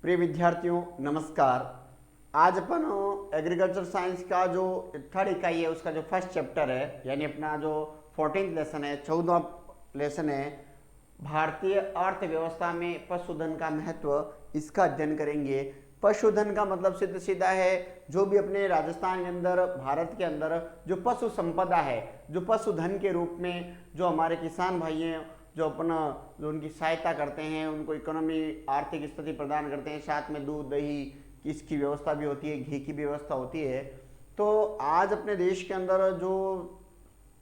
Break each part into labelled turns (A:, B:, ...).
A: प्रिय विद्यार्थियों नमस्कार। आज अपन एग्रीकल्चर साइंस का जो थर्ड इकाई है उसका जो फर्स्ट चैप्टर है यानी अपना जो 14th लेसन है 14वां लेसन है भारतीय अर्थव्यवस्था में पशुधन का महत्व, इसका अध्ययन करेंगे। पशुधन का मतलब सीधा सीधा है जो भी अपने राजस्थान के अंदर भारत के अंदर जो पशु संपदा है, जो पशुधन के रूप में जो हमारे किसान भाई हैं जो अपना जो उनकी सहायता करते हैं, उनको इकोनॉमी आर्थिक स्थिति प्रदान करते हैं, साथ में दूध दही इसकी व्यवस्था भी होती है, घी की व्यवस्था होती है। तो आज अपने देश के अंदर जो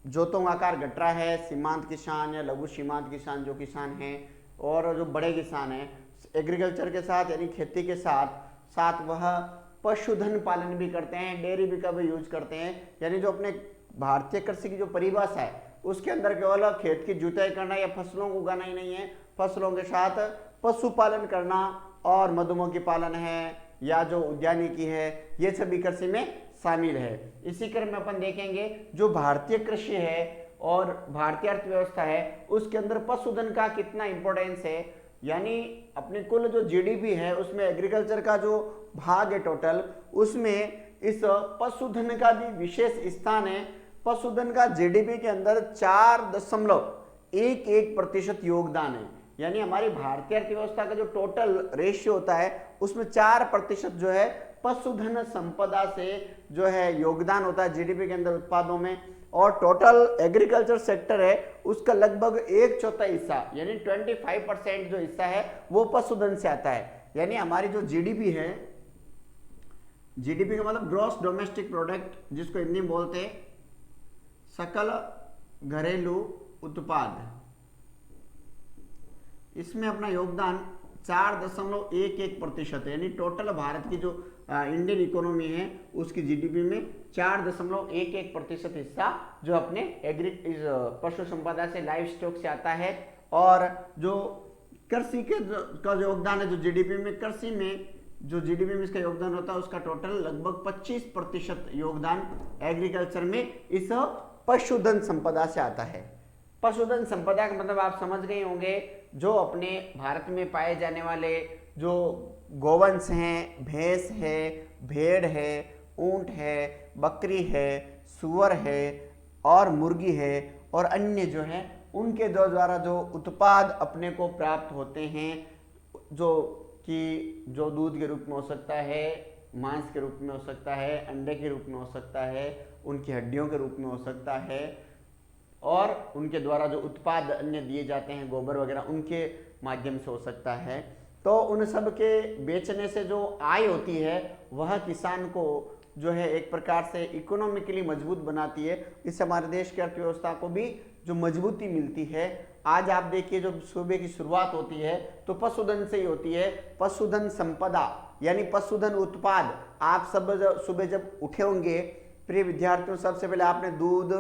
A: जोतों का आकार घट रहा है, सीमांत किसान या लघु सीमांत किसान जो किसान हैं और जो बड़े किसान हैं, एग्रीकल्चर के साथ यानी खेती के साथ साथ वह पशुधन पालन भी करते हैं, डेयरी भी का भी यूज करते हैं। यानी जो अपने भारतीय कृषि की जो परिभाषा है उसके अंदर केवल खेत की जुताई करना या फसलों को उगाना ही नहीं है, फसलों के साथ पशुपालन करना और मधुमक्खी पालन है या जो उद्यानिकी है, ये सभी कृषि में शामिल है। इसी क्रम में अपन देखेंगे जो भारतीय कृषि है और भारतीय अर्थव्यवस्था है उसके अंदर पशुधन का कितना इंपॉर्टेंस है। यानी अपने कुल जो जीडीपी है उसमें एग्रीकल्चर का जो भाग है टोटल, उसमें इस पशुधन का भी विशेष स्थान है। पशुधन का जीडीपी के अंदर 4.11% योगदान है। यानी हमारी भारतीय अर्थव्यवस्था का जो टोटल रेशियो होता है उसमें 4% जो है पशुधन संपदा से जो है योगदान होता है जीडीपी के अंदर उत्पादों में। और टोटल एग्रीकल्चर सेक्टर है उसका लगभग 1/4 हिस्सा यानी 25% जो हिस्सा है वो पशुधन से आता है। यानी हमारी जो जीडीपी है, जीडीपी का मतलब ग्रॉस डोमेस्टिक प्रोडक्ट, जिसको हिंदी में बोलते हैं सकल घरेलू उत्पाद, इसमें अपना योगदान 4.11% है। यानी टोटल भारत की जो इंडियन इकोनॉमी है उसकी जीडीपी में 4.11% हिस्सा जो अपने पशु संपदा से, लाइव स्टॉक से आता है। और जो कृषि के का जो योगदान है जो जीडीपी में, कृषि में जो जीडीपी में इसका योगदान होता है उसका टोटल लगभग 25% योगदान एग्रीकल्चर में इस पशुधन संपदा से आता है। पशुधन संपदा का मतलब आप समझ गए होंगे, जो अपने भारत में पाए जाने वाले जो गोवंश हैं, भैंस है, भेड़ है, ऊंट है, बकरी है, सुअर है और मुर्गी है और अन्य जो है उनके द्वारा जो उत्पाद अपने को प्राप्त होते हैं, जो कि जो दूध के रूप में हो सकता है, मांस के रूप में हो सकता है, अंडे के रूप में हो सकता है, उनकी हड्डियों के रूप में हो सकता है और उनके द्वारा जो उत्पाद अन्य दिए जाते हैं गोबर वगैरह उनके माध्यम से हो सकता है। तो उन सब के बेचने से जो आय होती है वह किसान को जो है एक प्रकार से इकोनॉमिकली मजबूत बनाती है। इससे हमारे देश की अर्थव्यवस्था को भी जो मजबूती मिलती है। आज आप देखिए जो सूबे की शुरुआत होती है तो पशुधन से ही होती है। पशुधन संपदा यानी पशुधन उत्पाद, आप सब सुबह जब उठे होंगे प्रिय विद्यार्थियों, सबसे पहले आपने दूध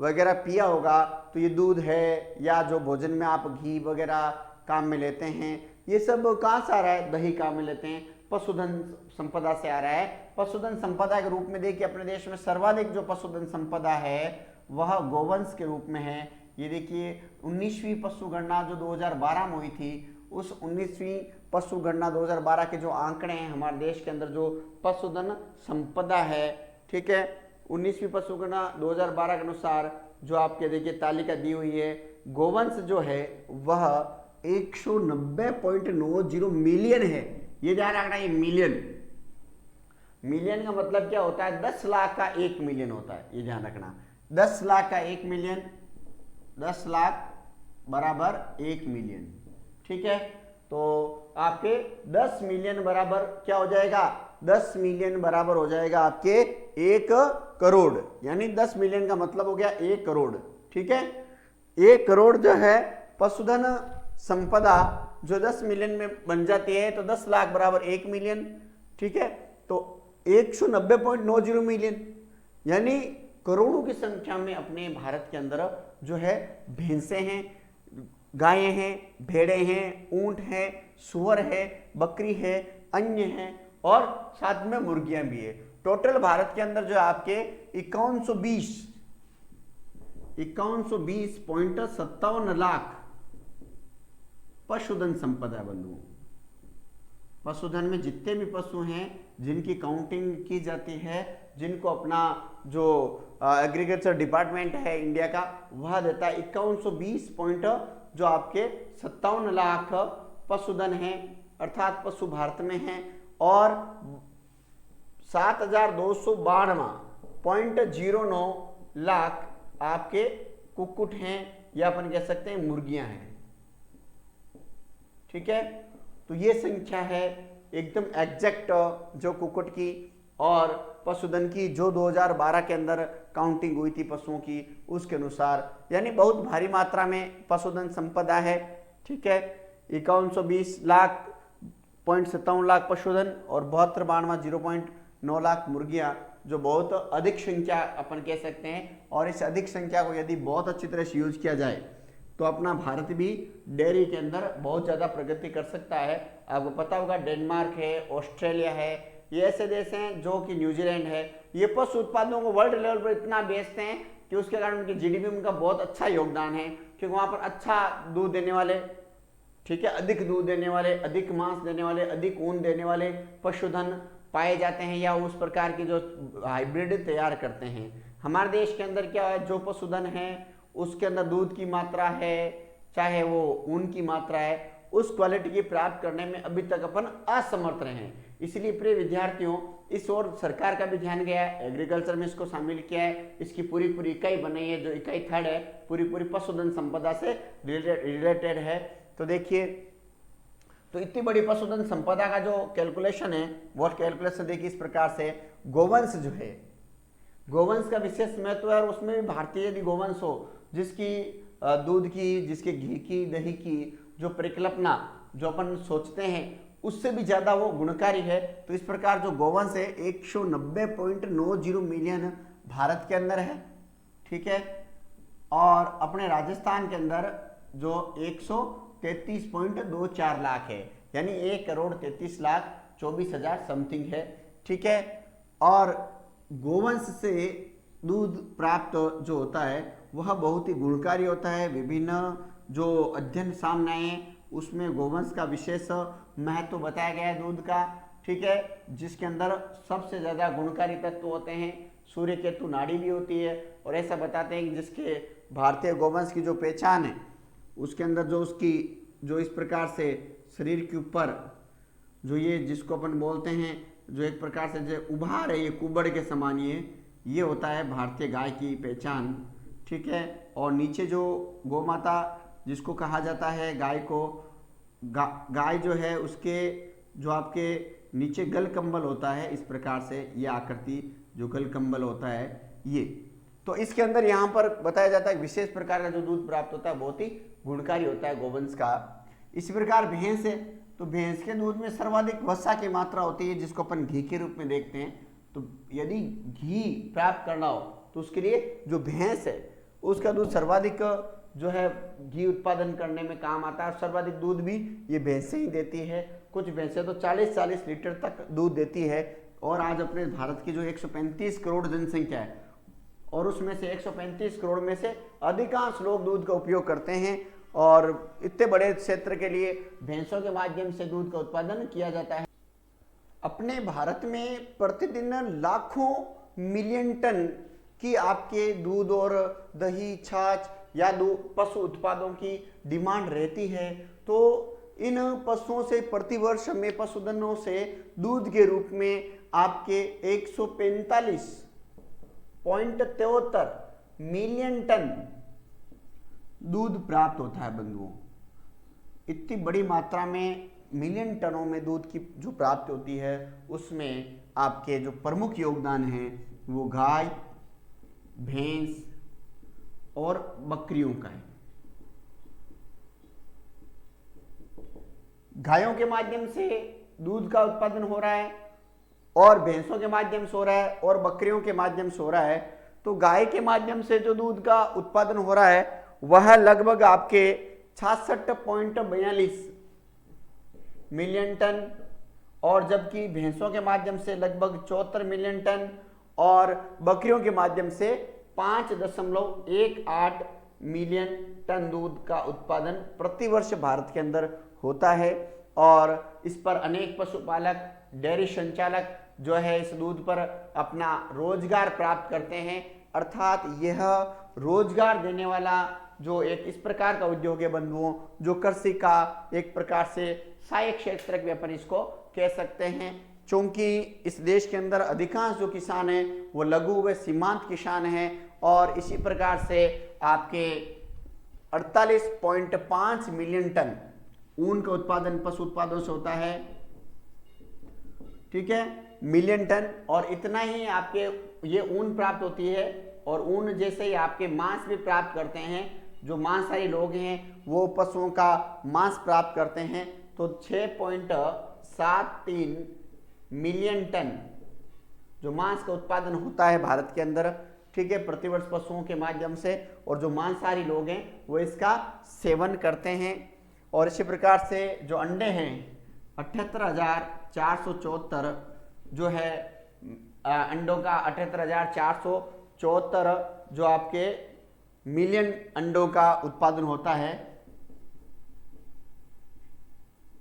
A: वगैरह पिया होगा, तो ये दूध है या जो भोजन में आप घी वगैरह काम में लेते हैं, ये सब कहाँ से आ रहा है? दही काम में लेते हैं, पशुधन संपदा से आ रहा है। पशुधन संपदा के रूप में देखिए अपने देश में सर्वाधिक जो पशुधन संपदा है वह गोवंश के रूप में है। ये देखिए 19वीं पशु गणना जो 2012 में हुई थी, उस 19वीं पशु गणना 2012 के जो आंकड़े हैं हमारे देश के अंदर जो पशुधन संपदा है, ठीक है, 19वीं पशु गणना 2012 के अनुसार जो आपके देखिए तालिका दी हुई है, गोवंश जो है वह 190.90 मिलियन है। ये ध्यान रखना, ये मिलियन का मतलब क्या होता है? 10 लाख का 1 मिलियन होता है, ये ध्यान रखना। 10 लाख का 1 मिलियन, 10 लाख बराबर 1 मिलियन, ठीक है। तो आपके 10 मिलियन बराबर क्या हो जाएगा? 10 मिलियन बराबर हो जाएगा आपके 1 करोड़। यानी 10 मिलियन का मतलब हो गया 1 करोड़, ठीक है। 1 करोड़ जो है पशुधन संपदा जो 10 मिलियन में बन जाती है, तो 10 लाख बराबर 1 मिलियन, ठीक है। तो 190.90 मिलियन यानी करोड़ों की संख्या में अपने भारत के अंदर जो है भैंसे हैं, गायें हैं, भेड़ें हैं, ऊंट हैं, सुअर है, बकरी है, अन्य हैं और साथ में मुर्गियां भी है। टोटल भारत के अंदर जो आपके 5120.57 लाख पशुधन संपदा है बंधुओं, पशुधन में जितने भी पशु हैं जिनकी काउंटिंग की जाती है, जिनको अपना जो एग्रीकल्चर डिपार्टमेंट है इंडिया का वह देता है 5120 पॉइंट, जो आपके 57 लाख पशुधन है अर्थात पशु भारत में हैं, और 7292.09 लाख आपके कुक्कुट हैं या अपन कह सकते हैं मुर्गियां हैं। ठीक है, तो ये संख्या है एकदम एग्जैक्ट जो कुक्कुट की और पशुधन की जो 2012 के अंदर काउंटिंग हुई थी पशुओं की, उसके अनुसार, यानी बहुत भारी मात्रा में पशुधन संपदा है। ठीक है, 5120.57 लाख पशुधन और 7292.09 लाख मुर्गियां, जो बहुत अधिक संख्या अपन कह सकते हैं। और इस अधिक संख्या को यदि बहुत अच्छी तरह से यूज किया जाए तो अपना भारत भी डेयरी के अंदर बहुत ज़्यादा प्रगति कर सकता है। आपको पता होगा डेनमार्क है, ऑस्ट्रेलिया है, ये ऐसे देश हैं, जो कि न्यूजीलैंड है, ये पशु उत्पादों को वर्ल्ड लेवल पर इतना बेचते हैं कि उसके कारण उनकी जीडीपी में उनका बहुत अच्छा योगदान है, क्योंकि वहाँ पर अच्छा दूध देने वाले, ठीक है, अधिक दूध देने वाले, अधिक मांस देने वाले, अधिक ऊन देने वाले पशुधन पाए जाते हैं, या उस प्रकार की जो हाइब्रिड तैयार करते हैं। हमारे देश के अंदर क्या है, जो पशुधन है उसके अंदर दूध की मात्रा है, चाहे वो ऊन की मात्रा है, उस क्वालिटी की प्राप्त करने में अभी तक अपन असमर्थ रहे हैं। इसलिए प्रिय विद्यार्थियों, इस ओर सरकार का भी ध्यान गया है, एग्रीकल्चर में इसको शामिल किया है, इसकी पूरी पूरी इकाई बनाई है, जो इकाई थर्ड है पूरी पूरी पशुधन संपदा से रिलेटेड है। तो देखिए, तो इतनी बड़ी पशुधन संपदा का जो कैलकुलेशन है, वो कैलकुलेशन देखिए इस प्रकार से, गोवंश जो है, गोवंश का विशेष महत्व है, और उसमें भी भारतीय यदि गोवंश हो, जिसकी दूध की, जिसके घी की, दही की जो परिकल्पना जो अपन सोचते हैं उससे भी ज्यादा वो गुणकारी है। तो इस प्रकार जो गोवंश है 190.90 मिलियन भारत के अंदर है। ठीक है, और अपने राजस्थान के अंदर जो 133.24 लाख है, यानी 1,33,24,000 समथिंग है। ठीक है, और गोवंश से दूध प्राप्त जो होता है वह बहुत ही गुणकारी होता है। विभिन्न जो अध्ययन सामने आए उसमें गोवंश का विशेष महत्व बताया गया है दूध का। ठीक है, जिसके अंदर सबसे ज़्यादा गुणकारी तत्व होते हैं, सूर्य केतु नाड़ी भी होती है, और ऐसा बताते हैं कि जिसके भारतीय गोवंश की जो पहचान है उसके अंदर जो उसकी जो इस प्रकार से शरीर के ऊपर जो ये जिसको अपन बोलते हैं जो एक प्रकार से जो उभार है, ये कुबड़ के समान ये होता है भारतीय गाय की पहचान। ठीक है, और नीचे जो गौमाता जिसको कहा जाता है गाय को, गाय जो है उसके जो आपके नीचे गल कंबल होता है, इस प्रकार से ये आकृति जो गल कंबल होता है ये, तो इसके अंदर यहाँ पर बताया जाता है विशेष प्रकार का जो दूध प्राप्त होता है बहुत ही गुणकारी होता है गोवंश का। इसी प्रकार भैंस है, तो भैंस के दूध में सर्वाधिक वसा की मात्रा होती है, जिसको अपन घी के रूप में देखते हैं। तो यदि घी प्राप्त करना हो तो उसके लिए जो भैंस है उसका दूध सर्वाधिक जो है घी उत्पादन करने में काम आता है, और सर्वाधिक दूध भी ये भैंसें ही देती है। कुछ भैंसें तो 40-40 लीटर तक दूध देती है। और आज अपने भारत की जो 135 करोड़ जनसंख्या है, और उसमें से 135 करोड़ में से अधिकांश लोग दूध का उपयोग करते हैं, और इतने बड़े क्षेत्र के लिए भैंसों के माध्यम से दूध का उत्पादन किया जाता है। अपने भारत में प्रतिदिन लाखों मिलियन टन की आपके दूध और दही, छाछ या पशु उत्पादों की डिमांड रहती है। तो इन पशुओं से प्रतिवर्ष में पशुधनों से दूध के रूप में आपके 145.73 मिलियन टन दूध प्राप्त होता है बंधुओं। इतनी बड़ी मात्रा में मिलियन टनों में दूध की जो प्राप्ति होती है, उसमें आपके जो प्रमुख योगदान है वो गाय, भैंस और बकरियों का है। गायों के माध्यम से दूध का उत्पादन हो रहा है, और भैंसों के माध्यम से हो रहा है, और बकरियों के माध्यम से हो रहा है। तो गाय के माध्यम से जो दूध का उत्पादन हो रहा है वह लगभग आपके 66.42 मिलियन टन, और जबकि भैंसों के माध्यम से लगभग 74 मिलियन टन, और बकरियों के माध्यम से 5.18 मिलियन टन दूध का उत्पादन प्रतिवर्ष भारत के अंदर होता है। और इस पर अनेक पशुपालक, डेयरी संचालक जो है इस दूध पर अपना रोजगार प्राप्त करते हैं। अर्थात यह रोजगार देने वाला जो एक इस प्रकार का उद्योग है बंधुओं, जो कृषि का एक प्रकार से सहायक क्षेत्र भी अपन इसको कह सकते हैं, क्योंकि इस देश के अंदर अधिकांश जो किसान हैं वो लघु व सीमांत किसान हैं। और इसी प्रकार से आपके 48.5 मिलियन टन ऊन का उत्पादन पशु उत्पादों से होता है, ठीक है, मिलियन टन। और इतना ही आपके ये ऊन प्राप्त होती है, और ऊन जैसे ही आपके मांस भी प्राप्त करते हैं। जो मांसाहारी लोग हैं वो पशुओं का मांस प्राप्त करते हैं। तो 6.73 मिलियन टन जो मांस का उत्पादन होता है भारत के अंदर, ठीक है, प्रतिवर्ष पशुओं के माध्यम से। और जो मांसाहारी लोग हैं वो इसका सेवन करते हैं। और इसी प्रकार से जो अंडे हैं 78,474 जो है अंडों का 78,474 जो आपके मिलियन अंडों का उत्पादन होता है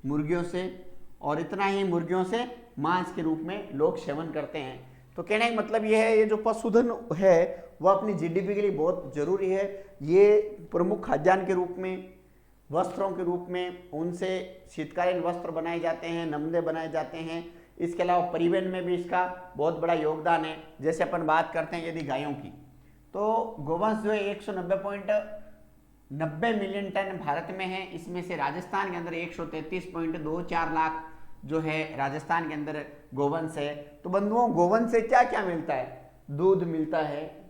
A: मुर्गियों से, और इतना ही मुर्गियों से मांस के रूप में लोग सेवन करते हैं। तो कहने का मतलब यह है, ये जो पशुधन है वह अपनी जीडीपी के लिए बहुत जरूरी है। ये प्रमुख खाद्यान्न के रूप में, वस्त्रों के रूप में, उनसे शीतकालीन वस्त्र बनाए जाते हैं, नमदे बनाए जाते हैं। इसके अलावा परिवहन में भी इसका बहुत बड़ा योगदान है। जैसे अपन बात करते हैं यदि गायों की, तो गोवंश जो है 190.90 मिलियन टन भारत में है। इसमें से राजस्थान के अंदर 133.24 लाख जो है राजस्थान के अंदर गोवंश है। तो बंधुओं, गोवंश से क्या क्या मिलता है? दूध मिलता है,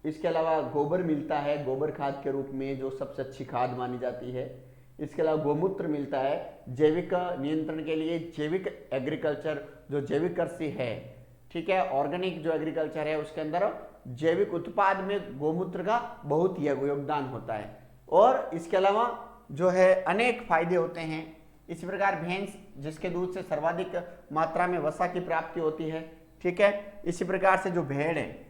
A: इसके अलावा गोबर मिलता है गोबर खाद के रूप में, जो सबसे अच्छी खाद मानी जाती है। इसके अलावा गोमूत्र मिलता है जैविक नियंत्रण के लिए, जैविक एग्रीकल्चर जो जैविक कृषि है, ठीक है, ऑर्गेनिक जो एग्रीकल्चर है उसके अंदर जैविक उत्पाद में गोमूत्र का बहुत ही योगदान होता है। और इसके अलावा जो है अनेक फायदे होते हैं। इस प्रकार भैंस जिसके दूध से सर्वाधिक मात्रा में वसा की प्राप्ति होती है, ठीक है। इसी प्रकार से जो भेड़ है,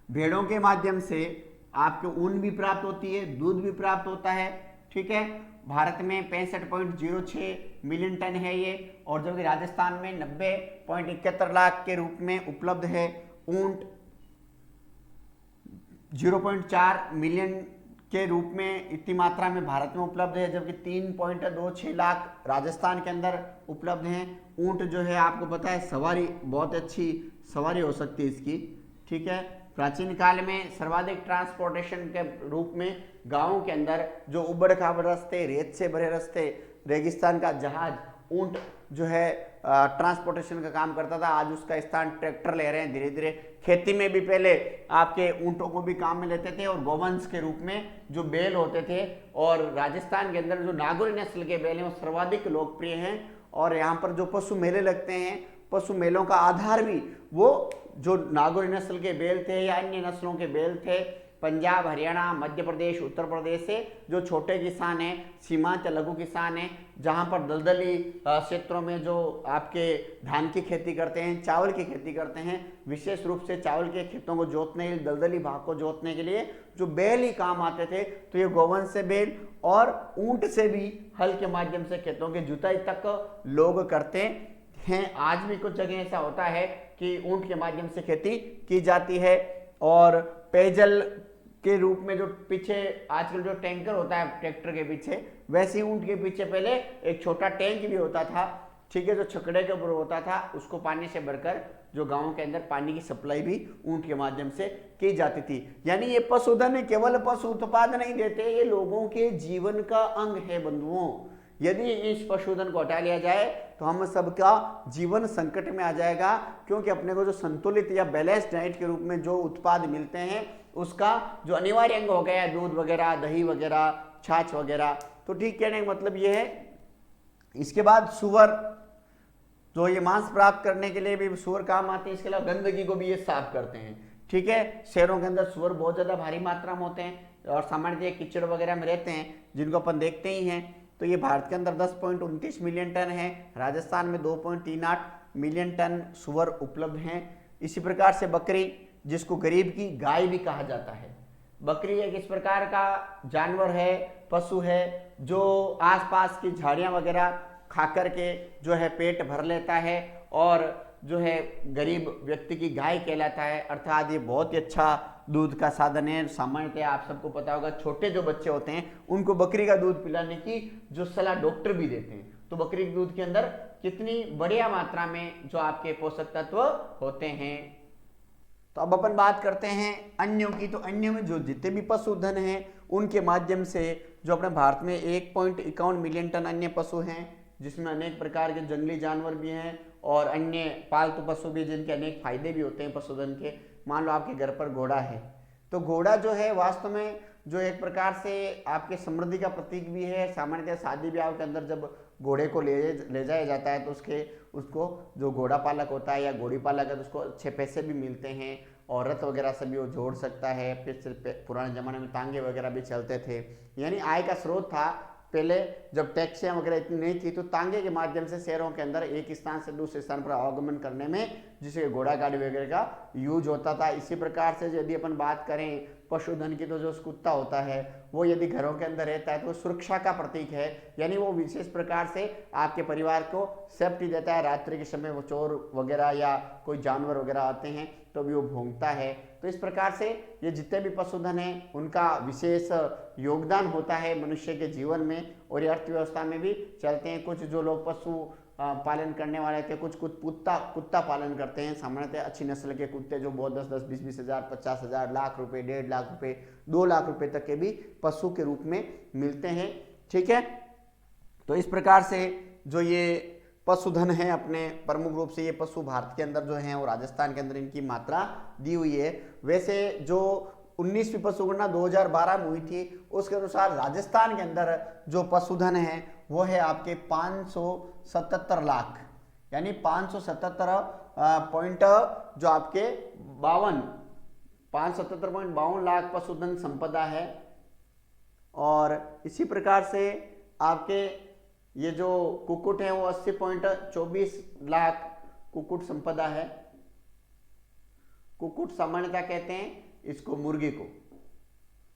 A: भेड़ों के माध्यम से आपको ऊन भी प्राप्त होती है, दूध भी प्राप्त होता है, ठीक है। भारत में 65.06 मिलियन टन है ये, और जबकि राजस्थान में 90.71 लाख के रूप में उपलब्ध है। ऊंट 0.4 मिलियन के रूप में इतनी मात्रा में भारत में उपलब्ध है, जबकि 3.26 लाख राजस्थान के अंदर उपलब्ध हैं। ऊंट जो है आपको पता है सवारी, बहुत अच्छी सवारी हो सकती है इसकी, ठीक है। प्राचीन काल में सर्वाधिक ट्रांसपोर्टेशन के रूप में गांवों के अंदर जो उबड़ खाबड़ रास्ते, रेत से भरे रास्ते, रेगिस्तान का जहाज, ऊंट जो है ट्रांसपोर्टेशन का काम करता था। आज उसका स्थान ट्रैक्टर ले रहे हैं धीरे धीरे। खेती में भी पहले आपके ऊंटों को भी काम में लेते थे, और गोवंश के रूप में जो बैल होते थे, और राजस्थान के अंदर जो नागौरी नस्ल के बैल हैं वो सर्वाधिक लोकप्रिय हैं। और यहाँ पर जो पशु मेले लगते हैं, पशु मेलों का आधार भी वो जो नागौरी नस्ल के बैल थे या अन्य नस्लों के बैल थे। पंजाब, हरियाणा, मध्य प्रदेश, उत्तर प्रदेश से जो छोटे किसान हैं, सीमांत लघु किसान हैं, जहां पर दलदली क्षेत्रों में जो आपके धान की खेती करते हैं, चावल की खेती करते हैं, विशेष रूप से चावल के खेतों को जोतने, दलदली भाग को जोतने के लिए जो बैल ही काम आते थे। तो ये गोवंश से बैल और ऊंट से भी हल के माध्यम से खेतों की जुताई तक लोग करते हैं। आज भी कुछ जगह ऐसा होता है कि ऊंट के माध्यम से खेती की जाती है। और पेयजल के रूप में जो पीछे आजकल जो टैंकर होता है ट्रैक्टर के पीछे, वैसे ही ऊंट के पीछे पहले एक छोटा टैंक भी होता था, ठीक है, जो छकड़े के ऊपर होता था, उसको पानी से भरकर जो गांव के अंदर पानी की सप्लाई भी ऊंट के माध्यम से की जाती थी। यानी ये पशुधन केवल पशु उत्पाद नहीं देते, ये लोगों के जीवन का अंग है बंधुओं। यदि इस पशुधन को हटा लिया जाए तो हम सबका जीवन संकट में आ जाएगा, क्योंकि अपने को जो संतुलित या बैलेंस डाइट के रूप में जो उत्पाद मिलते हैं उसका जो अनिवार्य अंग हो गया है दूध वगैरह, दही वगैरह, छाछ वगैरह। तो ठीक कहने का मतलब ये है। इसके बाद सुअर, जो ये मांस प्राप्त करने के लिए भी सुअर काम आते हैं। इसके अलावा गंदगी को भी ये साफ करते हैं, ठीक है। शहरों के अंदर सुअर बहुत ज्यादा भारी मात्रा में होते हैं और सामान्यतः कीचड़ वगैरह में रहते हैं, जिनको अपन देखते ही हैं। तो ये भारत के अंदर 10.29 मिलियन टन है, राजस्थान में 2.38 मिलियन टन सुअर उपलब्ध हैं। इसी प्रकार से बकरी, जिसको गरीब की गाय भी कहा जाता है, बकरी एक इस प्रकार का जानवर है पशु है जो आसपास की झाड़ियां वगैरह खा करके जो है पेट भर लेता है और जो है गरीब व्यक्ति की गाय कहलाता है। अर्थात ये बहुत ही अच्छा दूध का साधन है। सामान्यतः आप सबको पता होगा छोटे जो बच्चे होते हैं उनको बकरी का दूध पिलाने की जो सलाह डॉक्टर भी देते हैं। तो बकरी के दूध के अंदर कितनी बढ़िया मात्रा में जो आपके पोषक तत्व होते हैं। तो अब अपन बात करते हैं अन्यों की। तो अन्य में जो जितने भी पशुधन हैं उनके माध्यम से जो अपने भारत में 1.51 मिलियन टन अन्य पशु हैं, जिसमें अनेक प्रकार के जंगली जानवर भी हैं और अन्य पालतू पशु भी, जिनके अनेक फायदे भी होते हैं पशुधन के। मान लो आपके घर पर घोड़ा है, तो घोड़ा जो है वास्तव में जो एक प्रकार से आपके समृद्धि का प्रतीक भी है। सामान्यतः शादी ब्याह के अंदर जब घोड़े को ले जाया जाता है तो उसको जो घोड़ा पालक होता है या घोड़ी पालक है तो उसको अच्छे पैसे भी मिलते हैं और रथ वगैरह से भी वो जोड़ सकता है। फिर पुराने जमाने में तांगे वगैरह भी चलते थे, यानी आय का स्रोत था। पहले जब टैक्सियां वगैरह इतनी नहीं थी तो तांगे के माध्यम से शहरों के अंदर एक स्थान से दूसरे स्थान पर आवागमन करने में जिसे घोड़ा गाड़ी वगैरह का यूज होता था। इसी प्रकार से यदि अपन बात करें पशुधन की, तो जो कुत्ता होता है वो यदि घरों के अंदर रहता है तो सुरक्षा का प्रतीक है, यानी वो विशेष प्रकार से आपके परिवार को सेफ्टी देता है। रात्रि के समय वो चोर वगैरह या कोई जानवर वगैरह आते हैं तो भी वो भौंकता है। तो इस प्रकार से ये जितने भी पशुधन हैं उनका विशेष योगदान होता है मनुष्य के जीवन में और ये अर्थव्यवस्था में भी चलते हैं। कुछ जो लोग पशु पालन करने वाले थे, कुछ कुत्ता पालन करते हैं। सामान्यतः अच्छी नस्ल के कुत्ते जो बहुत 10-10, 20-20 हज़ार, 50 हज़ार, लाख रुपए, 1.5 लाख रुपए, 2 लाख रुपए तक के भी पशु के रूप में मिलते हैं। ठीक है, तो इस प्रकार से जो ये पशुधन है अपने प्रमुख रूप से ये पशु भारत के अंदर जो है और राजस्थान के अंदर इनकी मात्रा दी हुई है। वैसे जो 19वीं पशुगणना 2012 में हुई थी उसके अनुसार राजस्थान के अंदर जो पशुधन है वो है आपके 577 लाख, यानी 577 पॉइंट जो आपके 577.52 लाख पशुधन संपदा है। और इसी प्रकार से आपके ये जो कुक्कुट है वो 80.24 लाख कुक्कुट संपदा है। कुक्कुट सामान्यतः कहते हैं इसको मुर्गी को,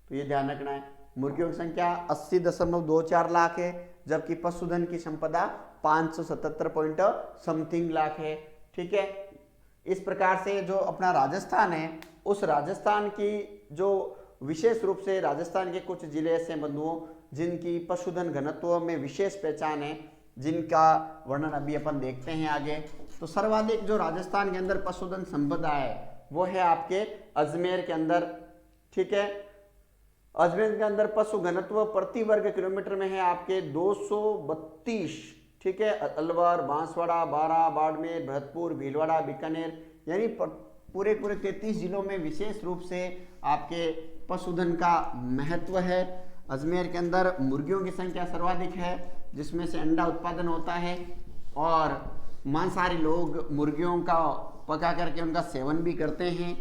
A: तो ये ध्यान रखना है। मुर्गियों की संख्या 80.24 लाख है, जबकि पशुधन की संपदा 577 पॉइंट समथिंग लाख है। ठीक है, इस प्रकार से जो अपना राजस्थान है उस राजस्थान की जो विशेष रूप से राजस्थान के कुछ जिले ऐसे बंधुओं जिनकी पशुधन घनत्व में विशेष पहचान है, जिनका वर्णन अभी अपन देखते हैं आगे। तो सर्वाधिक जो राजस्थान के अंदर पशुधन संपदा है वो है आपके अजमेर के अंदर। ठीक है, अजमेर के अंदर पशु घनत्व प्रति वर्ग किलोमीटर में है आपके 232। ठीक है, अलवर, बांसवाड़ा, बारा, बाड़मेर, भरतपुर, भीलवाड़ा, बीकानेर, यानी पूरे 33 जिलों में विशेष रूप से आपके पशुधन का महत्व है। अजमेर के अंदर मुर्गियों की संख्या सर्वाधिक है, जिसमें से अंडा उत्पादन होता है और मांसाहारी लोग मुर्गियों का पका करके उनका सेवन भी करते हैं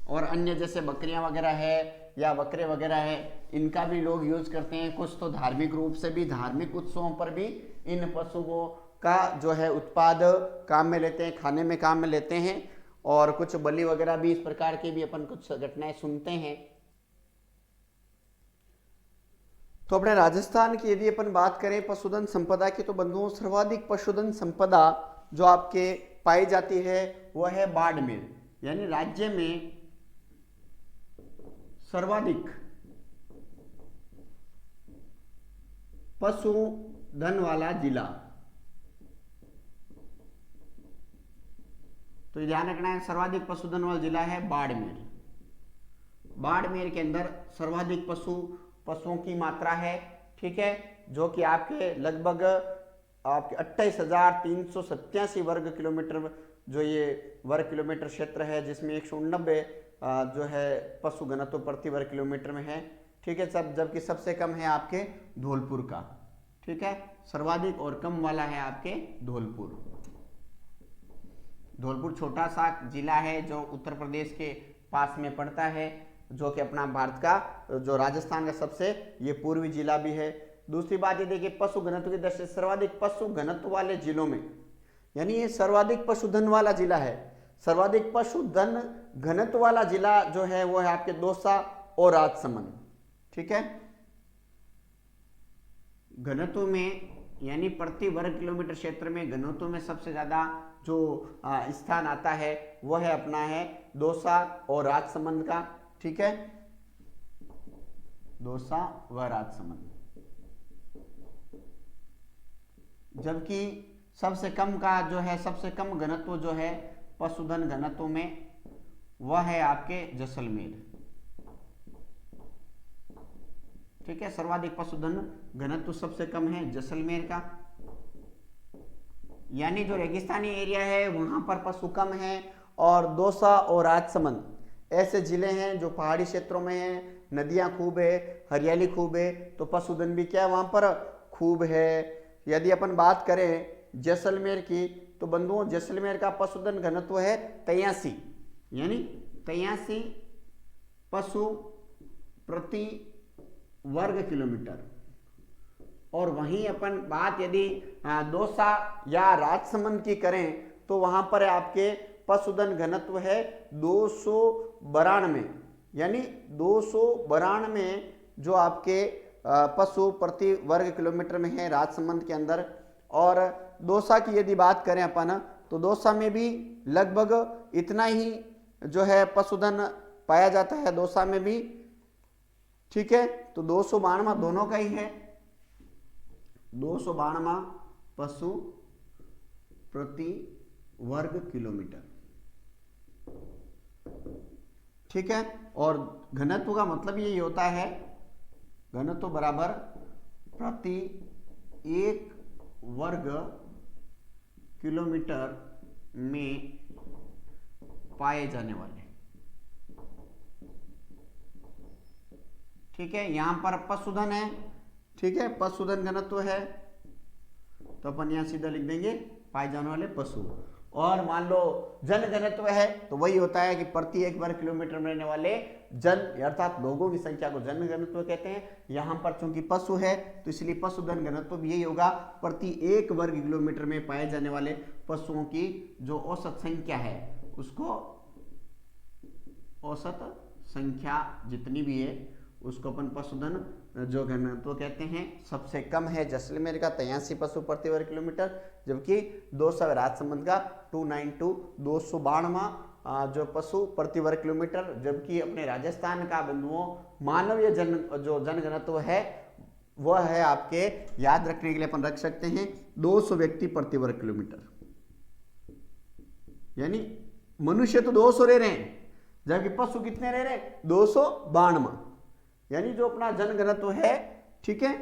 A: और अन्य जैसे बकरियां वगैरह है या बकरे वगैरह है इनका भी लोग यूज करते हैं। कुछ तो धार्मिक रूप से भी, धार्मिक उत्सवों पर भी इन पशुओं का जो है उत्पाद काम में लेते हैं, खाने में काम में लेते हैं। और कुछ बलि वगैरह भी, इस प्रकार की भी अपन कुछ घटनाएं सुनते हैं। तो अपने राजस्थान की यदि अपन बात करें पशुधन संपदा की, तो बंधुओं सर्वाधिक पशुधन संपदा जो आपके पाई जाती है वह है बाड़मेर, यानी राज्य में सर्वाधिक पशुधन वाला जिला। तो ध्यान रखना है, सर्वाधिक पशुधन वाला जिला है बाड़मेर। बाड़मेर के अंदर सर्वाधिक पशुओं की मात्रा है। ठीक है, जो कि आपके लगभग आपके 28,387 वर्ग किलोमीटर जो ये वर्ग किलोमीटर क्षेत्र है, जिसमें 189 जो है पशु घनत्व प्रति वर्ग किलोमीटर में है। ठीक है, जबकि सबसे कम है आपके धौलपुर का। ठीक है, सर्वाधिक और कम वाला है आपके धौलपुर। धौलपुर छोटा सा जिला है जो उत्तर प्रदेश के पास में पड़ता है, जो कि अपना भारत का जो राजस्थान का सबसे ये पूर्वी जिला भी है। दूसरी बात ये देखिए, पशु घनत्व की दृष्टि से सर्वाधिक पशु घनत्व वाले जिलों में, यानी ये सर्वाधिक पशुधन वाला जिला है। सर्वाधिक पशुधन घनत्व वाला जिला जो है वो है आपके दौसा और राजसमंद। ठीक है, घनत्व में यानी प्रति वर्ग किलोमीटर क्षेत्र में घनत्व में सबसे ज्यादा जो स्थान आता है वह है अपना है दौसा और राजसमंद का। ठीक है, दौसा व राजसमंद। जबकि सबसे कम का जो है, सबसे कम घनत्व जो है पशुधन घनत्व में वह है आपके जैसलमेर। ठीक है, सर्वाधिक पशुधन घनत्व सबसे कम है जैसलमेर का। यानी जो रेगिस्तानी एरिया है वहां पर पशु कम है, और दौसा और राजसमंद ऐसे जिले हैं जो पहाड़ी क्षेत्रों में हैं, नदियां खूब है, हरियाली खूब है, तो पशुधन भी क्या है वहां पर खूब है। यदि अपन बात करें जैसलमेर की, तो बंधुओं जैसलमेर का पशुधन घनत्व है 83, यानी 83 पशु प्रति वर्ग किलोमीटर। और वहीं अपन बात यदि दौसा या राजसमंद की करें तो वहां पर आपके पशुधन घनत्व है 292, यानी 292 जो आपके पशु प्रति वर्ग किलोमीटर में है राजसमंद के अंदर। और दौसा की यदि बात करें अपन, तो दौसा में भी लगभग इतना ही जो है पशुधन पाया जाता है, दौसा में भी। ठीक है, तो 292 दोनों का ही है, 292 पशु प्रति वर्ग किलोमीटर। ठीक है, और घनत्व का मतलब यही होता है, घनत्व बराबर प्रति 1 वर्ग किलोमीटर में पाए जाने वाले। ठीक है, यहां पर पशुधन है। ठीक है, पशुधन घनत्व है, तो अपन यहां सीधा लिख देंगे पाए जाने वाले पशु। और मान लो जन घनत्व है, तो वही होता है कि प्रति 1 वर्ग किलोमीटर में रहने वाले जन अर्थात लोगों की संख्या को जन घनत्व कहते हैं। यहां पर चूंकि पशु है तो इसलिए पशुधन घनत्व भी यही होगा, प्रति 1 वर्ग किलोमीटर में पाए जाने वाले पशुओं की जो औसत संख्या है उसको औसत संख्या जितनी भी है उसको अपन पशुधन जो घनत्व कहते हैं। सबसे कम है जैसलमेर का 83 पशु प्रति वर्ग किलोमीटर, जबकि दौसा राजसमंद का 292 292 जो पशु प्रति वर्ग किलोमीटर। जबकि अपने राजस्थान का बंधुओं मानवीय जो जन घनत्व है वह है आपके, याद रखने के लिए अपन रख सकते हैं 200 व्यक्ति प्रति वर्ग किलोमीटर। यानी मनुष्य तो 200 रह रहे हैं, जबकि पशु कितने रह रहे हैं 292, यानी जो अपना जन घनत्व है। ठीक है,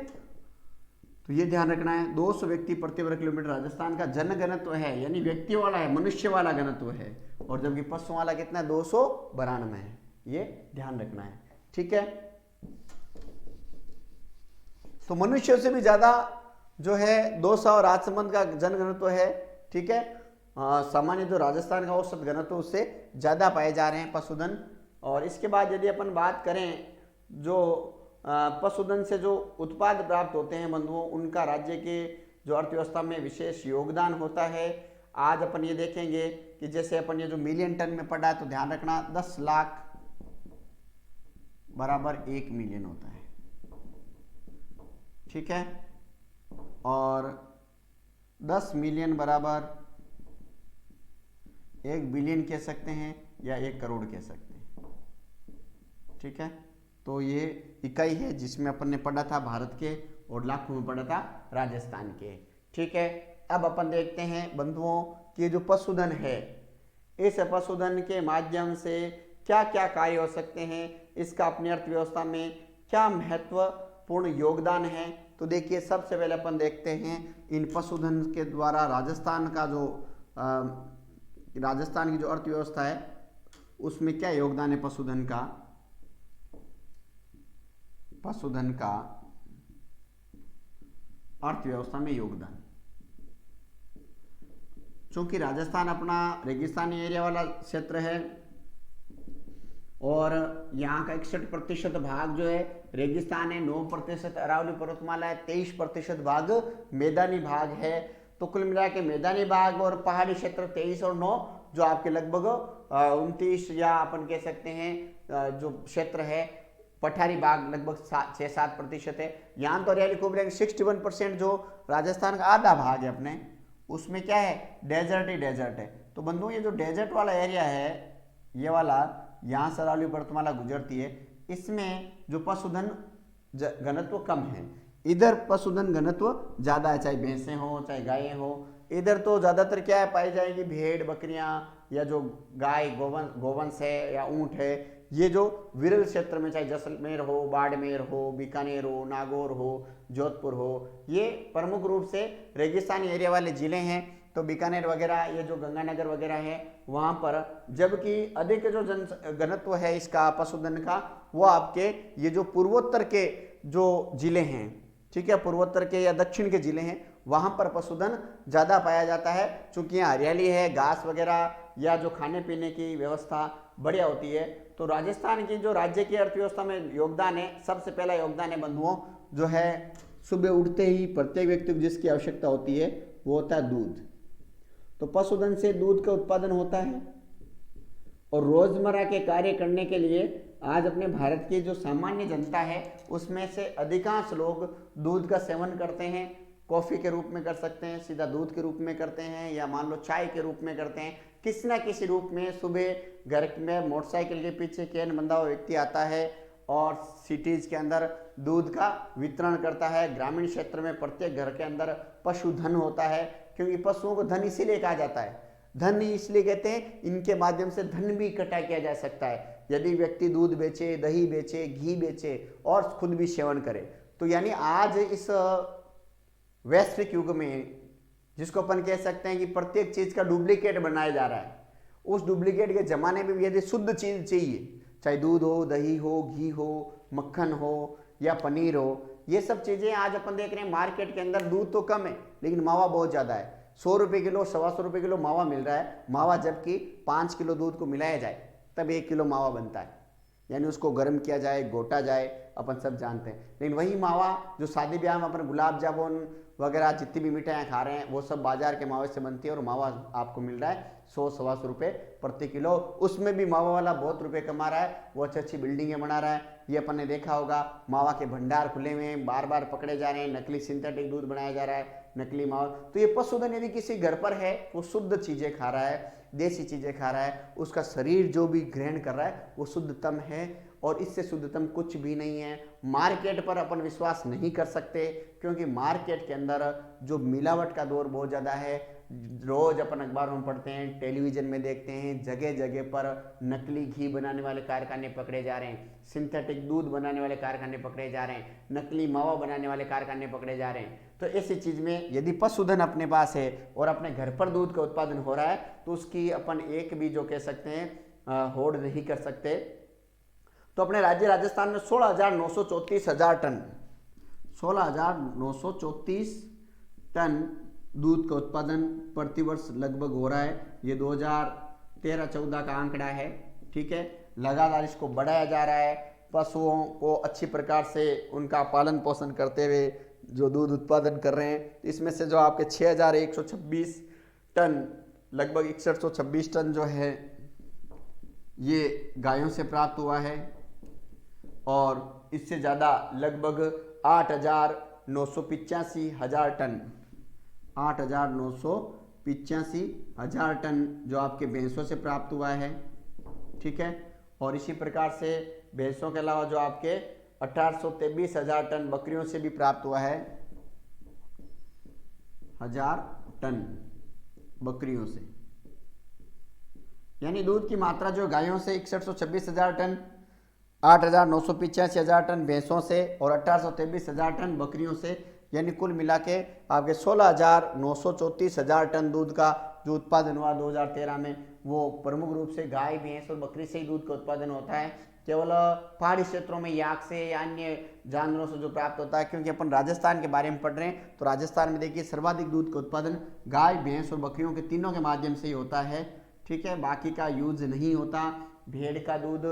A: तो ये ध्यान रखना है 200 व्यक्ति प्रति वर्ग किलोमीटर राजस्थान का जन घनत्व है, यानी व्यक्ति वाला है, मनुष्य वाला घनत्व है। और जबकि पशु वाला कितना है 292 है, ये ध्यान रखना है। ठीक है, तो मनुष्य से भी ज्यादा जो है दौसा और राजसमंद का जन घनत्व है। ठीक है, सामान्य जो राजस्थान का औसत घनत्व उससे ज्यादा पाए जा रहे हैं पशुधन। और इसके बाद यदि अपन बात करें जो पशुधन से जो उत्पाद प्राप्त होते हैं बंधुओं, उनका राज्य के जो अर्थव्यवस्था में विशेष योगदान होता है। आज अपन ये देखेंगे कि जैसे अपन ये जो मिलियन टन में पढ़ा है, तो ध्यान रखना 10 लाख बराबर 1 मिलियन होता है। ठीक है, और 10 मिलियन बराबर 1 बिलियन कह सकते हैं या 1 करोड़ कह सकते हैं। ठीक है, तो ये इकाई है जिसमें अपन ने पढ़ा था भारत के, और लाखों में पढ़ा था राजस्थान के। ठीक है, अब अपन देखते हैं बंधुओं कि जो पशुधन है, इस पशुधन के माध्यम से क्या क्या कार्य हो सकते हैं, इसका अपनी अर्थव्यवस्था में क्या महत्वपूर्ण योगदान है। तो देखिए, सबसे पहले अपन देखते हैं इन पशुधन के द्वारा राजस्थान का जो राजस्थान की जो अर्थव्यवस्था है उसमें क्या योगदान है पशुधन का। पशुधन का अर्थव्यवस्था में योगदान, चूंकि राजस्थान अपना रेगिस्तानी एरिया वाला क्षेत्र है और यहाँ का 61% भाग जो है रेगिस्तान है, 9% अरावली पर्वतमाला है, 23% भाग मैदानी भाग है। तो कुल मिला के मैदानी भाग और पहाड़ी क्षेत्र 23 और 9 जो आपके लगभग 29 या अपन कह सकते हैं जो क्षेत्र है पठारी भाग लगभग 6-7% है। यहाँ तो हरियाली खूब रहेगी। 61% जो राजस्थान का आधा भाग है अपने, उसमें क्या है, डेजर्ट ही डेजर्ट है। तो बंधुओं ये जो डेजर्ट वाला एरिया है, ये वाला, यहाँ से अरावली पर्वतमाला गुजरती है, इसमें जो पशुधन घनत्व कम है। इधर पशुधन घनत्व ज्यादा है, चाहे भैंसें हो चाहे गायें हो। इधर तो ज्यादातर क्या है पाई जाएगी, भेड़ बकरियां या जो गाय गोवंश है या ऊंट है। ये जो विरल क्षेत्र में, चाहे जैसलमेर हो, बाड़मेर हो, बीकानेर हो, नागौर हो, जोधपुर हो, ये प्रमुख रूप से रेगिस्तानी एरिया वाले जिले हैं। तो बीकानेर वगैरह, ये जो गंगानगर वगैरह है वहाँ पर, जबकि अधिक जो जन घनत्व है इसका पशुधन का, वो आपके ये जो पूर्वोत्तर के जो जिले हैं, ठीक है, पूर्वोत्तर के या दक्षिण के जिले हैं, वहाँ पर पशुधन ज़्यादा पाया जाता है। चूँकि यहाँ हरियाली है, घास वगैरह या जो खाने पीने की व्यवस्था बढ़िया होती है। तो राजस्थान की जो राज्य की अर्थव्यवस्था में योगदान है, सबसे पहला योगदान है बंधुओं, जो है सुबह उठते ही प्रत्येक व्यक्ति को जिसकी आवश्यकता होती है वो होता है दूध। तो पशुधन से दूध का उत्पादन होता है और रोजमर्रा के कार्य करने के लिए आज अपने भारत की जो सामान्य जनता है उसमें से अधिकांश लोग दूध का सेवन करते हैं। कॉफ़ी के रूप में कर सकते हैं, सीधा दूध के रूप में करते हैं, या मान लो चाय के रूप में करते हैं। किसी ना किसी रूप में सुबह घर में मोटरसाइकिल के पीछे कैन बंधा हुआ व्यक्ति आता है और सिटीज़ के अंदर दूध का वितरण करता है। ग्रामीण क्षेत्र में प्रत्येक घर के अंदर पशुधन होता है, क्योंकि पशुओं को धन इसीलिए कहा जाता है। धन इसलिए कहते हैं, इनके माध्यम से धन भी इकट्ठा किया जा सकता है। यदि व्यक्ति दूध बेचे, दही बेचे, घी बेचे और खुद भी सेवन करे, तो यानी आज इस वैश्विक युग में, जिसको अपन कह सकते हैं कि प्रत्येक चीज का डुप्लीकेट बनाया जा रहा है, उस डुप्लीकेट के जमाने में भी यदि शुद्ध चीज चाहिए, चाहे दूध हो, दही हो, घी हो, मक्खन हो या पनीर हो, ये सब चीजें आज अपन देख रहे हैं मार्केट के अंदर। दूध तो कम है लेकिन मावा बहुत ज्यादा है। 100 रुपये किलो, 125 रुपये किलो मावा मिल रहा है। मावा जबकि 5 किलो दूध को मिलाया जाए तब 1 किलो मावा बनता है, यानी उसको गर्म किया जाए, घोटा जाए, अपन सब जानते हैं। लेकिन वही मावा जो शादी ब्याह में अपन गुलाब जामुन वगैरह जितनी भी मिठाइयाँ खा रहे हैं, वो सब बाजार के मावे से बनती है और मावा आपको मिल रहा है 100-125 रुपये प्रति किलो। उसमें भी मावा वाला बहुत रुपए कमा रहा है, वो अच्छी अच्छी बिल्डिंगें बना रहा है। ये अपन ने देखा होगा, मावा के भंडार खुले हुए हैं, बार बार पकड़े जा रहे हैं, नकली सिंथेटिक दूध बनाया जा रहा है, नकली मावा। तो ये पशुधन यदि किसी घर पर है, वो शुद्ध चीजें खा रहा है, देसी चीजें खा रहा है, उसका शरीर जो भी ग्रहण कर रहा है वो शुद्धतम है, और इससे शुद्धतम कुछ भी नहीं है। मार्केट पर अपन विश्वास नहीं कर सकते, क्योंकि मार्केट के अंदर जो मिलावट का दौर बहुत ज़्यादा है। रोज अपन अखबारों में पढ़ते हैं, टेलीविजन में देखते हैं, जगह जगह पर नकली घी बनाने वाले कारखाने पकड़े जा रहे हैं, सिंथेटिक दूध बनाने वाले कारखाने पकड़े जा रहे हैं, नकली मावा बनाने वाले कारखाने पकड़े जा रहे हैं। तो ऐसी चीज में यदि पशुधन अपने पास है और अपने घर पर दूध का उत्पादन हो रहा है, तो उसकी अपन एक भी जो कह सकते हैं होड़ नहीं कर सकते। तो अपने राज्य राजस्थान में 16,934 टन 16,934 टन दूध का उत्पादन प्रतिवर्ष लगभग हो रहा है। ये 2013-14 का आंकड़ा है, ठीक है। लगातार इसको बढ़ाया जा रहा है। पशुओं को अच्छी प्रकार से उनका पालन पोषण करते हुए जो दूध उत्पादन कर रहे हैं, इसमें से जो आपके 6,126 टन, लगभग 6126 टन जो है ये गायों से प्राप्त हुआ है, और इससे ज़्यादा लगभग 8,985,000 टन 8,985,000 टन जो आपके भैंसों से प्राप्त हुआ है, ठीक है। और इसी प्रकार से भैंसों के अलावा जो आपके 18,23,000 टन बकरियों से भी प्राप्त हुआ है, 1000 टन बकरियों से। यानी दूध की मात्रा जो गायों से 6126,000 टन, 8,985,000 टन भैंसों से और 18,23,000 टन बकरियों से, यानी कुल मिला के आपके 16,934,000 टन दूध का जो उत्पादन हुआ 2013 में, वो प्रमुख रूप से गाय, भैंस और बकरी से ही दूध का उत्पादन होता है। केवल पहाड़ी क्षेत्रों में याक से या अन्य जानवरों से जो प्राप्त होता है, क्योंकि अपन राजस्थान के बारे में पढ़ रहे हैं, तो राजस्थान में देखिए सर्वाधिक दूध का उत्पादन गाय, भैंस और बकरियों के तीनों के माध्यम से ही होता है, ठीक है। बाकी का यूज नहीं होता। भेड़ का दूध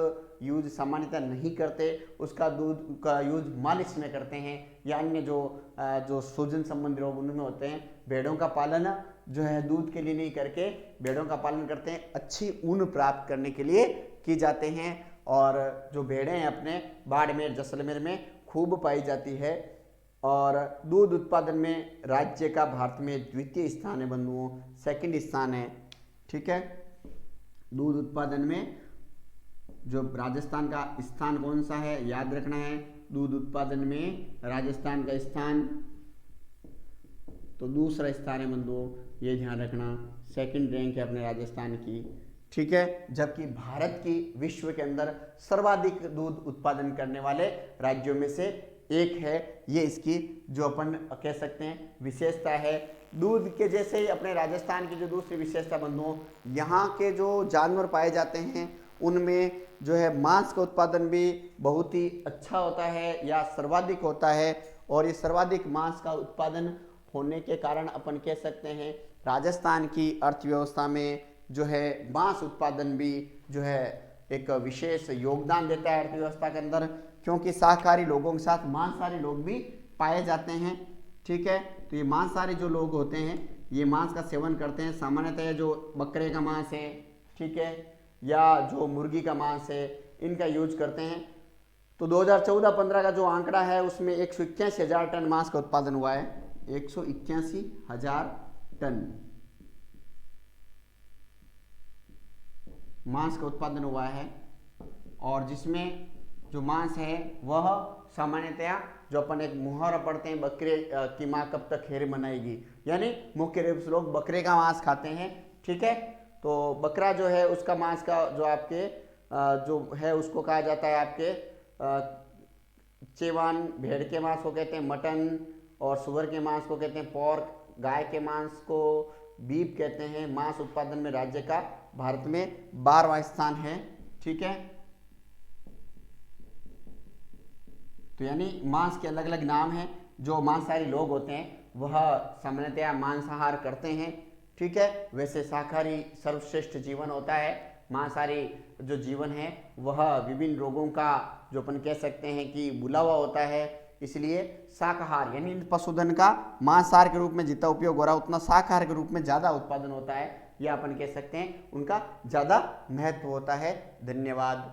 A: यूज सामान्यतः नहीं करते, उसका दूध का यूज मालिश में करते हैं या अन्य जो सूजन संबंधी रोग उनमें होते हैं। भेड़ों का पालन जो है दूध के लिए नहीं करके भेड़ों का पालन करते हैं अच्छी ऊन प्राप्त करने के लिए की जाते हैं। और जो भेड़ें हैं अपने बाड़मेर जैसलमेर में खूब पाई जाती है। और दूध उत्पादन में राज्य का भारत में द्वितीय स्थान है बंधुओं, सेकंड स्थान है। ठीक है, दूध उत्पादन में जो राजस्थान का स्थान कौन सा है याद रखना है। दूध उत्पादन में राजस्थान का स्थान तो दूसरा स्थान है बंधुओं, ये ध्यान रखना, सेकंड रैंक है अपने राजस्थान की। ठीक है, जबकि भारत की विश्व के अंदर सर्वाधिक दूध उत्पादन करने वाले राज्यों में से एक है। ये इसकी जो अपन कह सकते हैं विशेषता है। दूध के जैसे ही अपने राजस्थान की जो दूसरी विशेषता बंधुओं, यहाँ के जो जानवर पाए जाते हैं उनमें जो है मांस का उत्पादन भी बहुत ही अच्छा होता है या सर्वाधिक होता है। और ये सर्वाधिक मांस का उत्पादन होने के कारण अपन कह सकते हैं राजस्थान की अर्थव्यवस्था में जो है मांस उत्पादन भी जो है एक विशेष योगदान देता है अर्थव्यवस्था के अंदर, क्योंकि शाकाहारी लोगों के साथ मांसाहारी लोग भी पाए जाते हैं। ठीक है, तो ये मांसाहारी जो लोग होते हैं ये मांस का सेवन करते हैं। सामान्यतः जो बकरे का मांस है, ठीक है, या जो मुर्गी का मांस है, इनका यूज करते हैं। तो 2014-15 का जो आंकड़ा है उसमें 181,000 टन मांस का उत्पादन हुआ है। 181,000 टन मांस का उत्पादन हुआ है। और जिसमें जो मांस है वह सामान्यतया जो अपन एक मुहावरा पढ़ते हैं, बकरे की माँ कब तक खैर मनाएगी, यानी मुख्य रूप से लोग बकरे का मांस खाते हैं। ठीक है, तो बकरा जो है उसका मांस का जो आपके जो है उसको कहा जाता है आपके चेवान, भेड़ के मांस को कहते हैं मटन, और सुअर के मांस को कहते हैं पोर्क, गाय के मांस को बीफ कहते हैं। मांस उत्पादन में राज्य का भारत में 12वां स्थान है। ठीक है, तो यानी मांस के अलग अलग नाम हैं। जो मांसाहारी लोग होते हैं वह सामान्यतया मांसाहार करते हैं। ठीक है, वैसे शाकाहारी सर्वश्रेष्ठ जीवन होता है। मांसाहारी जो जीवन है वह विभिन्न रोगों का जो अपन कह सकते हैं कि बुलावा होता है। इसलिए शाकाहार यानी पशुधन का मांसाहार के रूप में जितना उपयोग हो रहा है उतना शाकाहार के रूप में ज़्यादा उत्पादन होता है, या अपन कह सकते हैं उनका ज़्यादा महत्व होता है। धन्यवाद।